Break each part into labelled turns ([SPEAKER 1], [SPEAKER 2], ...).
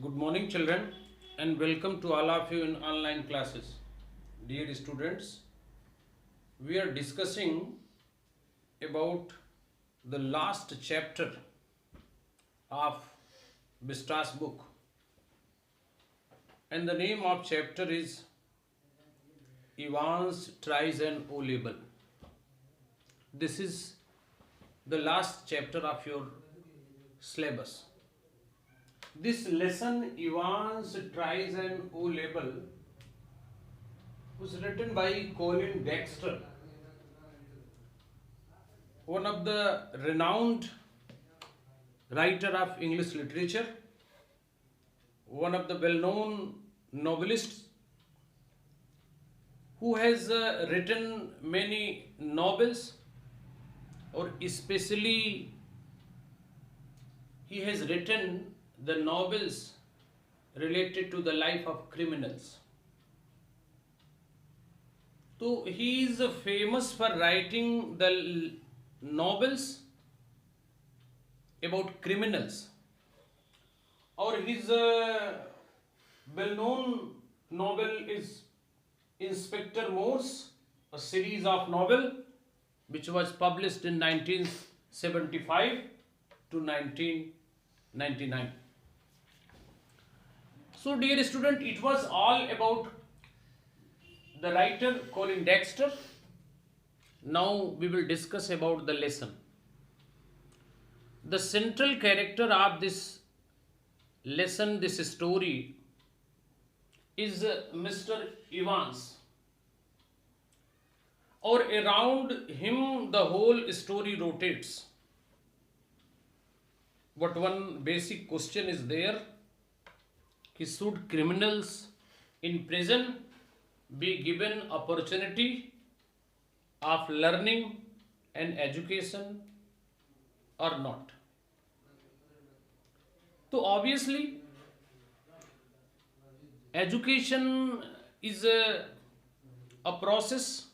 [SPEAKER 1] Good morning, children, and welcome to all of you in online classes. Dear students, we are discussing about the last chapter of Bistra's book, and the name of chapter is Evans tries an O label. This is the last chapter of your syllabus. This lesson, Evans tries an O label, was written by Colin Dexter, one of the renowned writer of English literature, one of the well-known novelists who has written many novels, or especially he has written the novels related to the life of criminals. So he is famous for writing the novels about criminals, or his well-known novel is Inspector Morse, a series of novel which was published in 1975 to 1999. So dear student, it was all about the writer Colin Dexter. Now we will discuss about the lesson. The central character of this lesson, this story, is Mr. Evans, or around him the whole story rotates. But one basic question is there: should criminals in prison be given opportunity of learning and education or not? So obviously education is a process.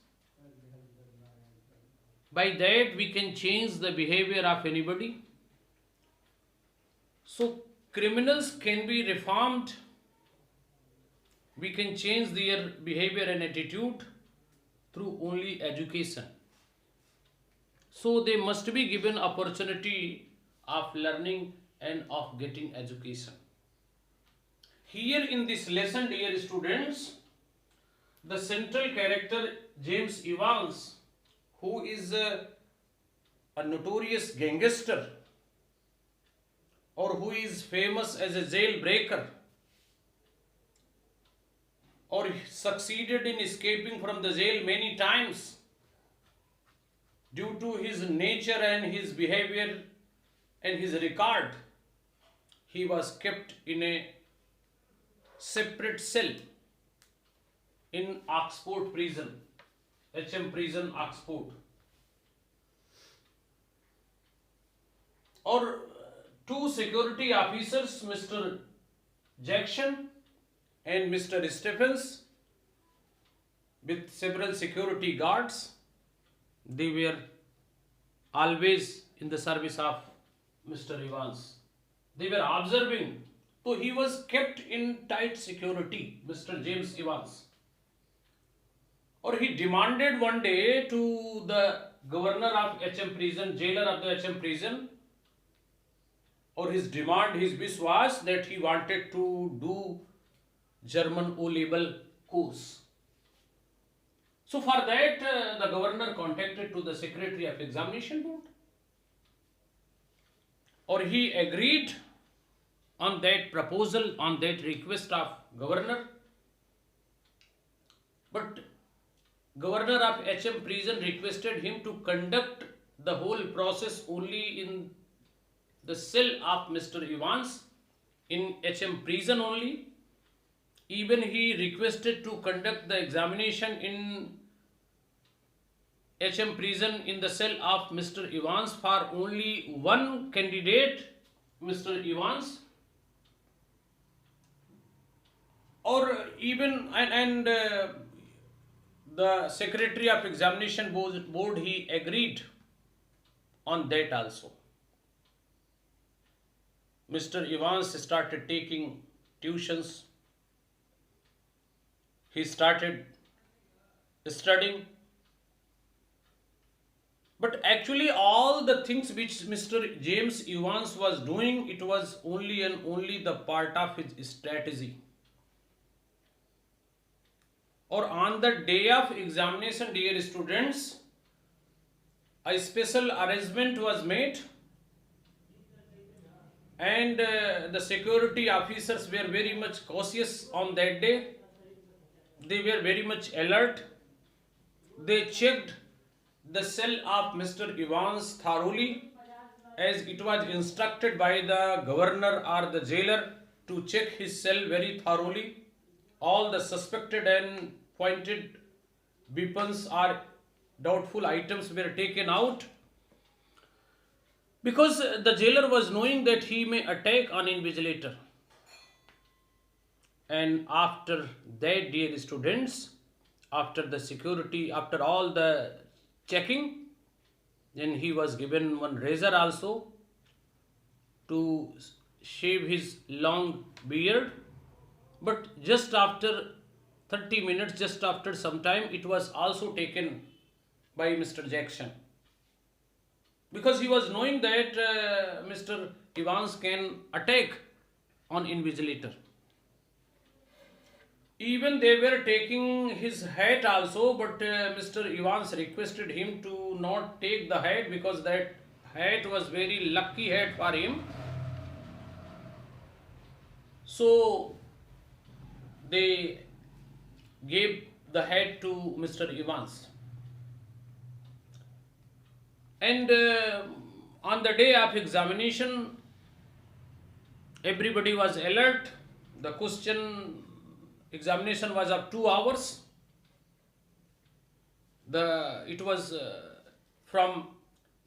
[SPEAKER 1] By that we can change the behavior of anybody. So criminals can be reformed. We can change their behavior and attitude through only education. So they must be given opportunity of learning and of getting education. Here in this lesson, dear students, the central character James Evans, who is a notorious gangster, or who is famous as a jailbreaker, or succeeded in escaping from the jail many times due to his nature and his behavior and his record, he was kept in a separate cell in Oxford prison, HM prison, Oxford. Or two security officers, Mr. Jackson and Mr. Stephens, with several security guards, they were always in the service of Mr. Evans. They were observing. So he was kept in tight security, Mr. James Evans. Or he demanded one day to the governor of HM prison, jailer of the HM prison, or his demand, his wish was that he wanted to do German O-level course. So for that, the governor contacted to the secretary of examination board, or he agreed on that proposal, on that request of governor. But governor of HM prison requested him to conduct the whole process only in the cell of Mr. Evans, in HM prison only. Even he requested to conduct the examination in HM prison in the cell of Mr. Evans for only one candidate, Mr. Evans. Or even the secretary of examination board, he agreed on that also. Mr. Evans started taking tuitions. He started studying. But actually, all the things which Mr. James Evans was doing, it was only and only the part of his strategy. Or on the day of examination, dear students, a special arrangement was made, and the security officers were very much cautious on that day. They were very much alert. They checked the cell of Mr. Evans thoroughly, as it was instructed by the governor or the jailer to check his cell very thoroughly. All the suspected and pointed weapons or doubtful items were taken out, because the jailer was knowing that he may attack on invigilator. And after that, dear students, after the security, after all the checking, then he was given one razor also to shave his long beard. But just after 30 minutes, just after some time, it was also taken by Mr. Jackson, because he was knowing that Mr. Evans can attack on invigilator. Even they were taking his hat also, but Mr. Evans requested him to not take the hat, because that hat was very lucky hat for him. So they gave the hat to Mr. Evans. And on the day of examination, everybody was alert. The question examination was of 2 hours. It was from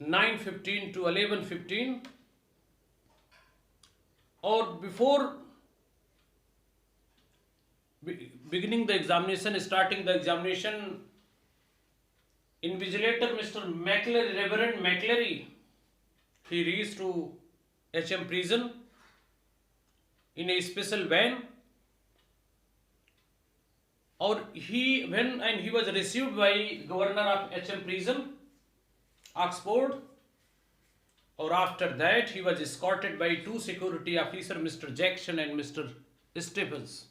[SPEAKER 1] 9:15 to 11:15. Or before beginning the examination, starting the examination, invigilator Mr. McCleary, Reverend McCleary, he reached to HM prison in a special van. Or he was received by governor of HM prison, Oxford. Or after that, he was escorted by 2 security officers, Mr. Jackson and Mr. Stephens.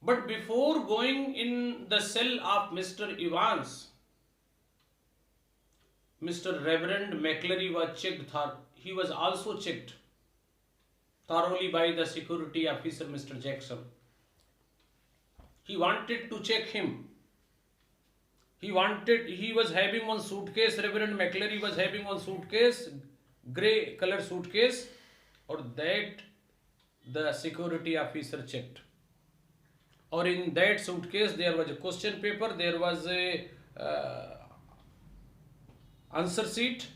[SPEAKER 1] But before going in the cell of Mr. Evans, Mr. Reverend McCleary was checked. He was also checked thoroughly by the security officer, Mr. Jackson. He wanted to check him. He was having one suitcase, Reverend McCleary was having one suitcase, grey color suitcase, or that the security officer checked. Or in that suitcase there was a question paper, there was a answer sheet,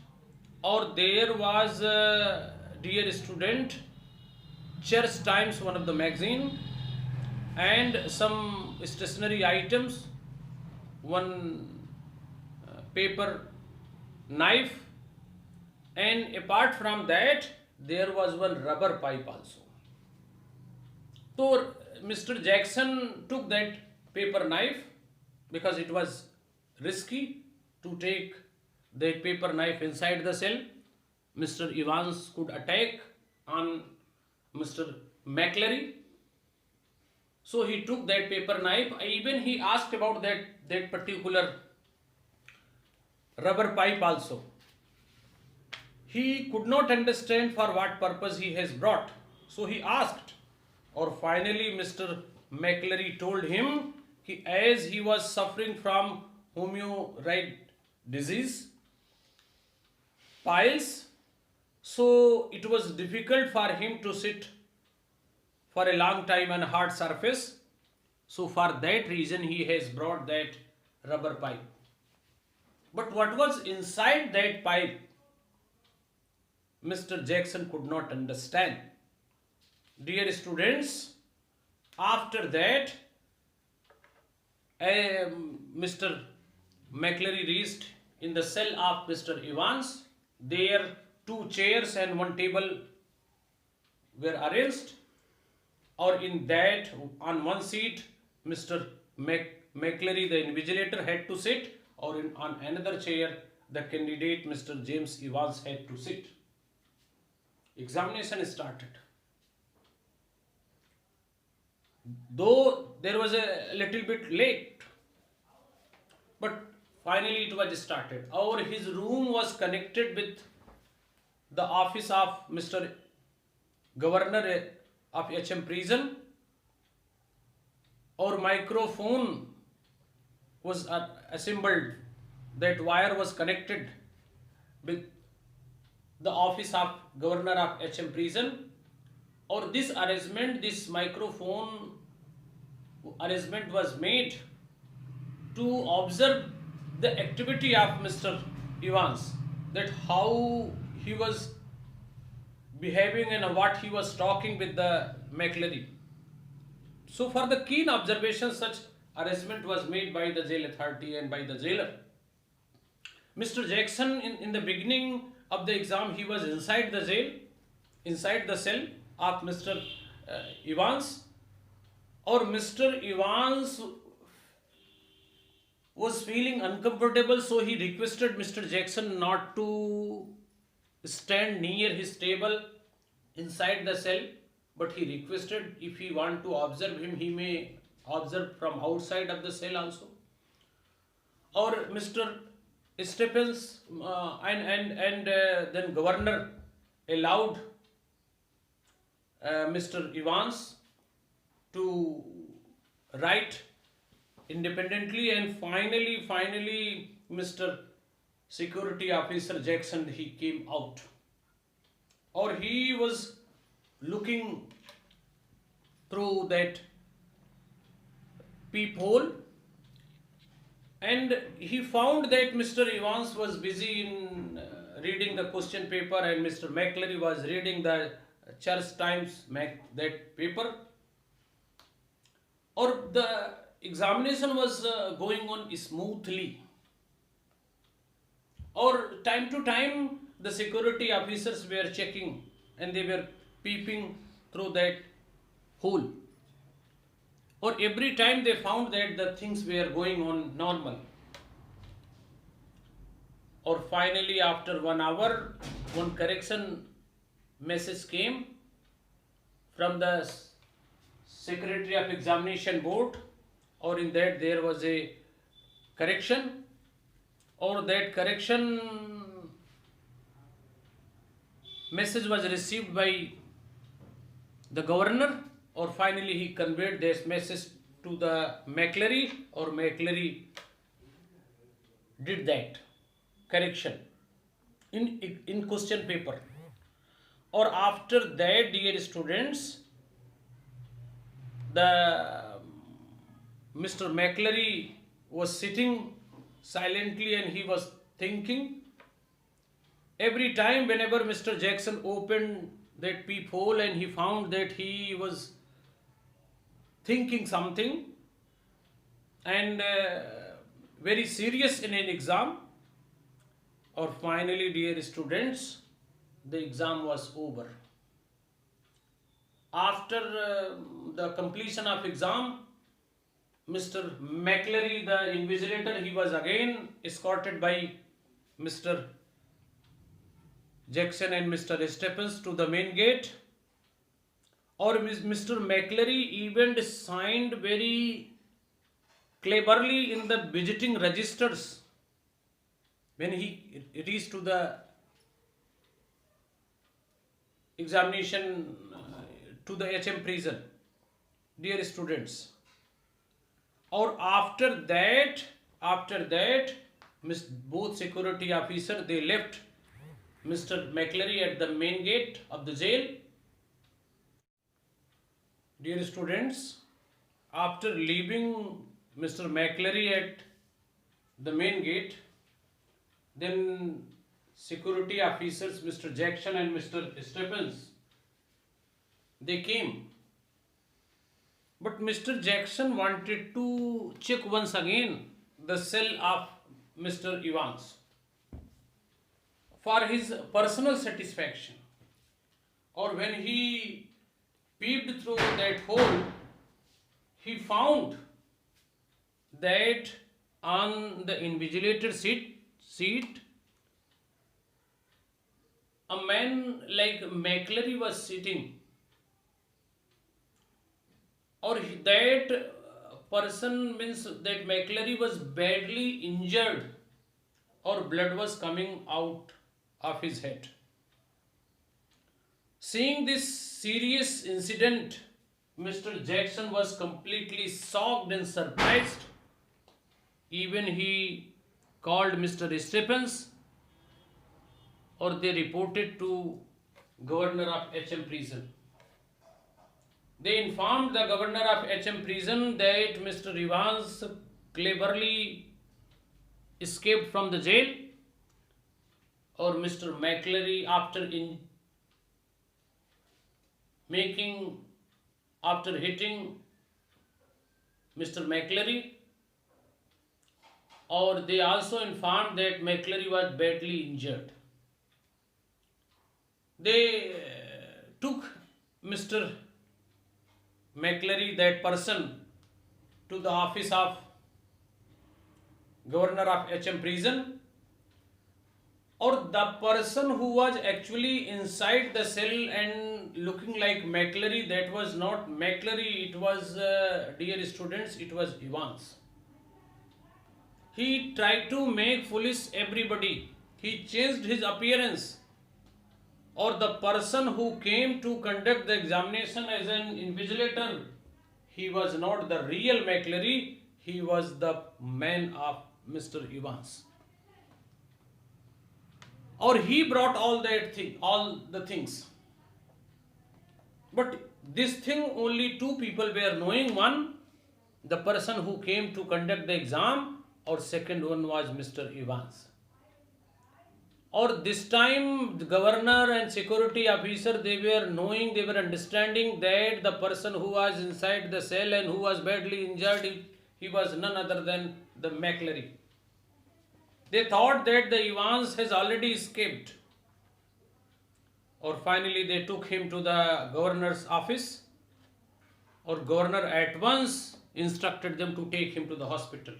[SPEAKER 1] or there was dear student, Church Times, one of the magazine, and some stationery items, one paper knife, and apart from that there was one rubber pipe also. So Mr. Jackson took that paper knife, because it was risky to take that paper knife inside the cell. Mr. Evans could attack on Mr. McCleary. So he took that paper knife. Even he asked about that particular rubber pipe also. He could not understand for what purpose he has brought. So he asked. Or finally Mr. McCleary told him that as he was suffering from hemorrhoid disease, piles, so it was difficult for him to sit for a long time on a hard surface. So for that reason he has brought that rubber pipe. But what was inside that pipe, Mr. Jackson could not understand. Dear students, after that, Mr. McCleary reached in the cell of Mr. Evans. There 2 chairs and 1 table were arranged, or in that on one seat Mr. McCleary, the invigilator, had to sit, or on another chair the candidate Mr. James Evans had to sit. Examination started. Though there was a little bit late, but finally it was started. Or his room was connected with the office of Mr. Governor of HM Prison. Or microphone was assembled. That wire was connected with the office of Governor of HM Prison. Or this arrangement, this microphone arrangement was made to observe the activity of Mr. Evans, that how he was behaving and what he was talking with the McCleary. So for the keen observation, such arrangement was made by the jail authority and by the jailer. Mr. Jackson, in the beginning of the exam, he was inside the jail, inside the cell of Mr. Evans, or Mr. Evans was feeling uncomfortable, so he requested Mr. Jackson not to stand near his table inside the cell, but he requested if he want to observe him, he may observe from outside of the cell also. Or Mr. Stephens and then governor allowed Mr. Evans to write independently, and finally Mr. Security Officer Jackson, he came out, or he was looking through that peephole, and he found that Mr. Evans was busy in reading the question paper, and Mr. McCleary was reading the Church Times that paper. Or the examination was going on smoothly, or time to time the security officers were checking and they were peeping through that hole, or every time they found that the things were going on normal. Or finally, after 1 hour, one correction message came from the Secretary of Examination Board, or in that there was a correction, or that correction message was received by the governor, or finally he conveyed this message to the McCleary, or McCleary did that correction in question paper. Or after that, dear students, the Mr. McCleary was sitting silently and he was thinking. Every time whenever Mr. Jackson opened that peephole and he found that he was thinking something and very serious in an exam. Or finally, dear students, the exam was over. After the completion of exam, Mr. McCleary, the invigilator, he was again escorted by Mr. Jackson and Mr. Stephens to the main gate. Or Mr. McCleary even signed very cleverly in the visiting registers when he reached to the examination to the HM prison, dear students. Or after that, both security officer, they left Mr. McCleary at the main gate of the jail. Dear students, after leaving Mr. McCleary at the main gate, then security officers, Mr. Jackson and Mr. Stephens, they came. But Mr. Jackson wanted to check once again the cell of Mr. Evans for his personal satisfaction. Or when he peeped through that hole, he found that on the invigilator seat a man like McClary was sitting, or that person means that McClary was badly injured, or blood was coming out of his head. Seeing this serious incident, Mr. Jackson was completely shocked and surprised. Even he called Mr. Stephens, or they reported to Governor of HM Prison. They informed the Governor of HM Prison that Mr. Evans cleverly escaped from the jail, or Mr. McClary after hitting Mr. McClary, or they also informed that McClary was badly injured. They took Mr. McClary, that person, to the office of Governor of HM Prison, or the person who was actually inside the cell and looking like McClary, that was not McClary, it was, dear students, it was Evans. He tried to make foolish everybody. He changed his appearance. Or the person who came to conduct the examination as an invigilator, he was not the real McClary, he was the man of Mr. Evans. Or he brought all the things. But this thing only two people were knowing. One, the person who came to conduct the exam, or second one was Mr. Evans. Or this time the governor and security officer, they were knowing, they were understanding that the person who was inside the cell and who was badly injured, he was none other than the McClary. They thought that the Evans has already escaped. Or finally they took him to the governor's office, or governor at once instructed them to take him to the hospital.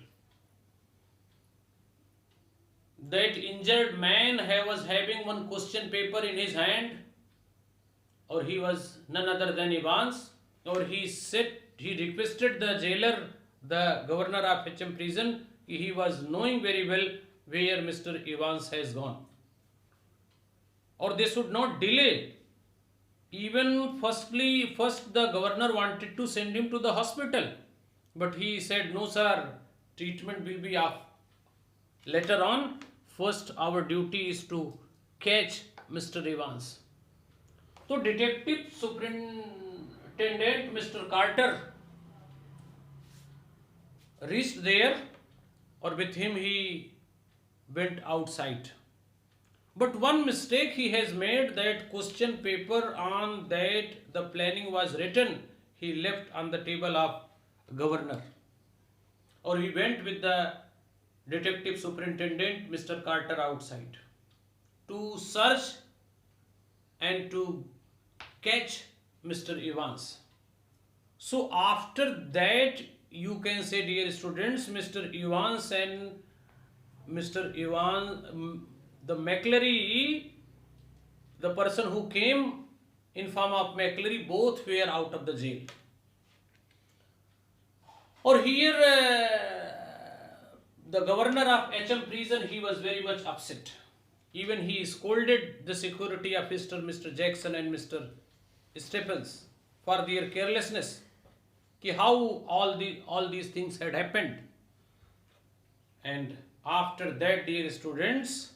[SPEAKER 1] That injured man was having one question paper in his hand, or he was none other than Evans, or he requested the jailer, the governor of HM Prison, he was knowing very well where Mr. Evans has gone. Or they should not delay. Even first the governor wanted to send him to the hospital, but he said, no sir, treatment will be later on. First our duty is to catch Mr. Evans. So Detective Superintendent Mr. Carter reached there, or with him he went outside. But one mistake he has made, that question paper on that the planning was written, he left on the table of governor. Or he went with the Detective Superintendent Mr. Carter outside to search and to catch Mr. Evans. So after that, you can say, dear students, Mr. Evans and the McClary, the person who came in form of McClary, both were out of the jail. Or here, the governor of HM Prison, he was very much upset. Even he scolded the security officer, Mr. Jackson and Mr. Stephens, for their carelessness. How all these things had happened. And after that, dear students,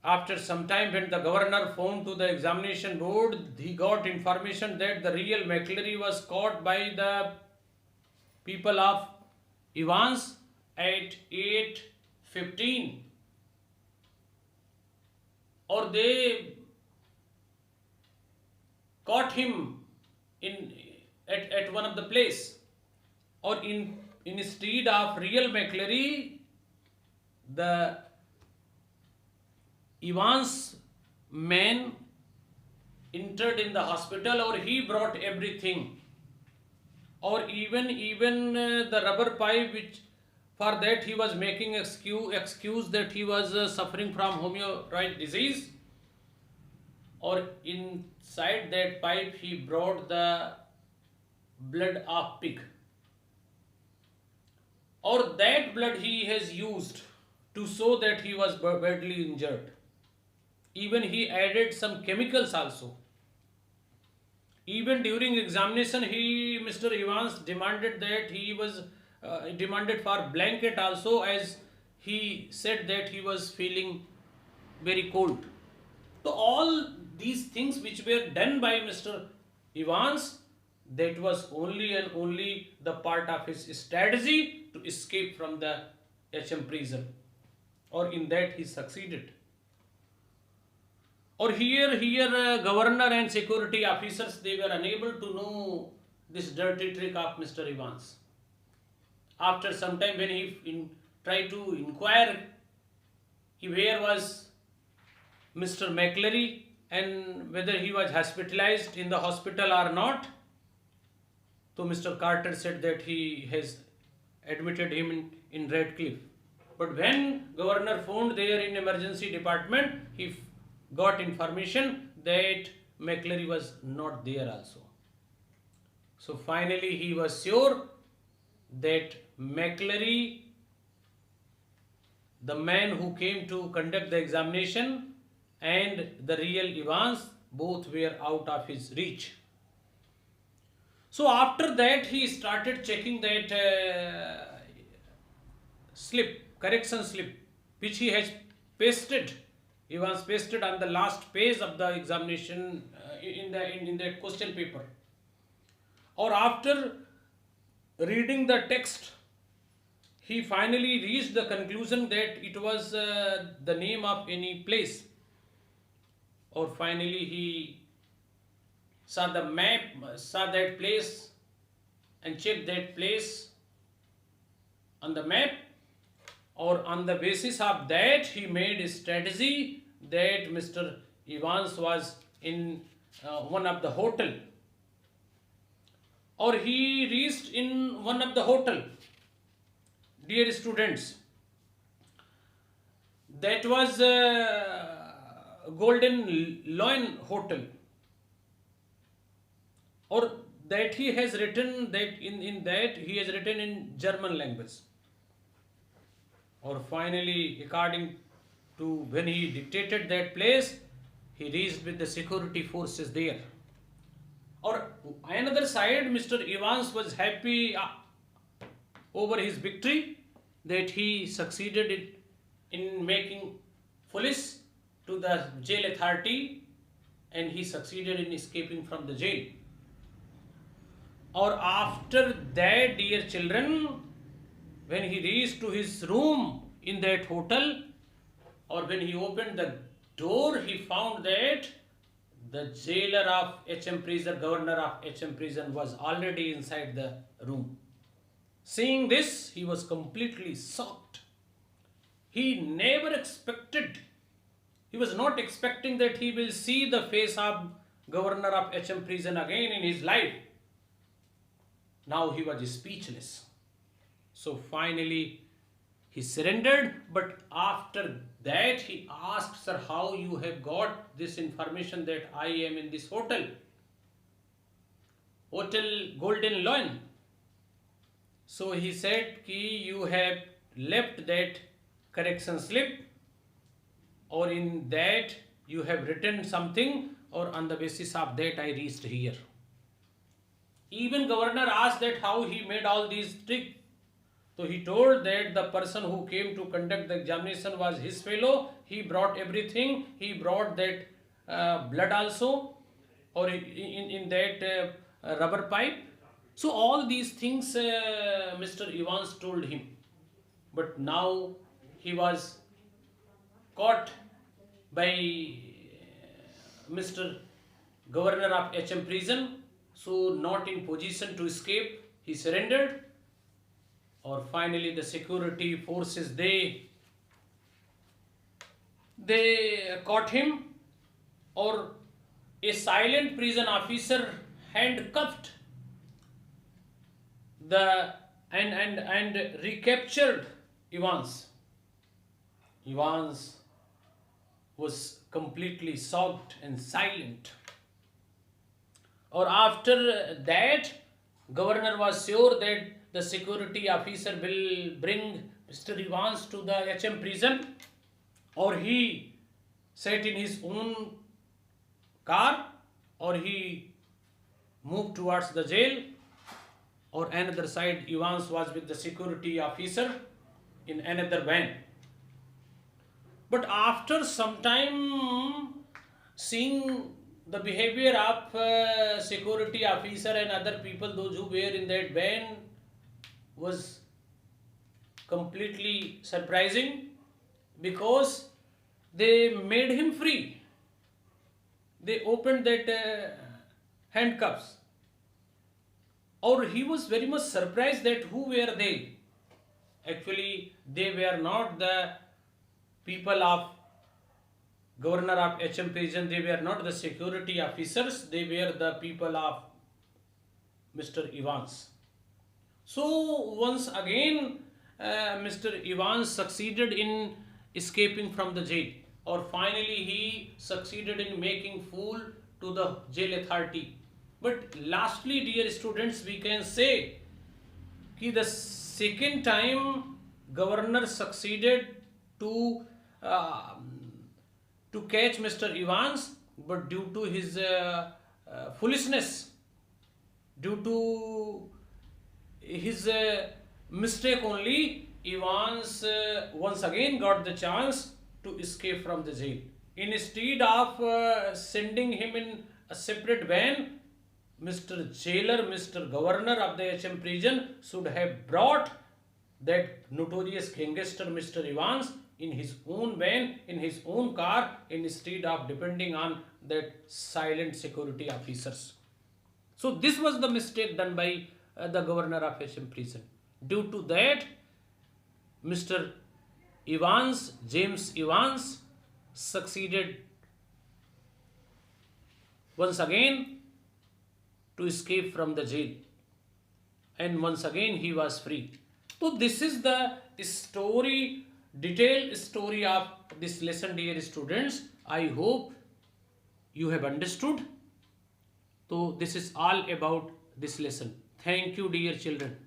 [SPEAKER 1] after some time, when the governor phoned to the examination board, he got information that the real McClary was caught by the people of Evans at 8:15, or they caught him at one of the place, or instead of real McClary, the Evans man entered in the hospital, or he brought everything, or even the rubber pipe, which for that he was making excuse that he was suffering from hemorrhoid disease, or inside that pipe he brought the blood of pig, or that blood he has used to show that he was badly injured. Even he added some chemicals also. Even during examination, Mr. Evans demanded that he was demanded for blanket also, as he said that he was feeling very cold. So all these things which were done by Mr. Evans, that was only and only the part of his strategy to escape from the HM prison, or in that he succeeded. Or here governor and security officers, they were unable to know this dirty trick of Mr. Evans. After some time, when he tried to inquire where was Mr. McCleary and whether he was hospitalized in the hospital or not, so Mr. Carter said that he has admitted him in Radcliffe. But when governor phoned there in emergency department, he got information that McCleary was not there also. So finally he was sure that McCleary, the man who came to conduct the examination, and the real Evans, both were out of his reach. So after that he started checking that correction slip, which he has pasted. Evans pasted on the last page of the examination in the question paper. Or after reading the text, he finally reached the conclusion that it was the name of any place. Or finally he saw the map, saw that place and checked that place on the map, or on the basis of that he made a strategy that Mr. Evans was in one of the hotel, or he reached in one of the hotel. Dear students, that was Golden Lion Hotel, or that he has written that in that he has written in German language. Or finally, according to when he dictated that place, he reached with the security forces there. Or another side, Mr. Evans was happy over his victory, that he succeeded in making foolish to the jail authority, and he succeeded in escaping from the jail. Or after that, dear children, when he reached to his room in that hotel, or when he opened the door, he found that the jailer of HM prison, governor of HM prison, was already inside the room. Seeing this, he was completely shocked. He never expected, he was not expecting that he will see the face of governor of HM prison again in his life. Now he was speechless. So finally he surrendered, but after that he asked, "Sir, how you have got this information that I am in this hotel? Hotel Golden Lion." So he said, "Ki you have left that correction slip, or in that you have written something, or on the basis of that I reached here." Even governor asked that how he made all these tricks. So he told that the person who came to conduct the examination was his fellow. He brought everything. He brought that blood also, or in that rubber pipe. So all these things Mr. Evans told him. But now he was caught by Mr. Governor of HM prison, so not in position to escape. He surrendered. Or finally the security forces, they caught him, or a silent prison officer handcuffed the and recaptured Evans. Evans was completely shocked and silent. Or after that, governor was sure that the security officer will bring Mr. Evans to the HM prison, or he sat in his own car, or he moved towards the jail, or another side Evans was with the security officer in another van. But after some time, seeing the behavior of security officer and other people, those who were in that van, was completely surprising, because they made him free. They opened that handcuffs. Or he was very much surprised that who were they? Actually, they were not the people of governor of HM prison. They were not the security officers. They were the people of Mr. Evans. So once again, Mr. Evans succeeded in escaping from the jail, or finally he succeeded in making fool to the jail authority. But lastly, dear students, we can say that the second time governor succeeded to catch Mr. Evans, but due to his foolishness, due to his mistake only, Evans once again got the chance to escape from the jail. Instead of sending him in a separate van, Mr. Jailer, Mr. Governor of the HM prison should have brought that notorious gangster Mr. Evans in his own van, in his own car, instead of depending on that silent security officers. So this was the mistake done by the governor of HM prison. Due to that, Mr. Evans, James Evans, succeeded once again to escape from the jail, and once again he was free. So this is the story, detailed story of this lesson, dear students. I hope you have understood. So this is all about this lesson. Thank you, dear children.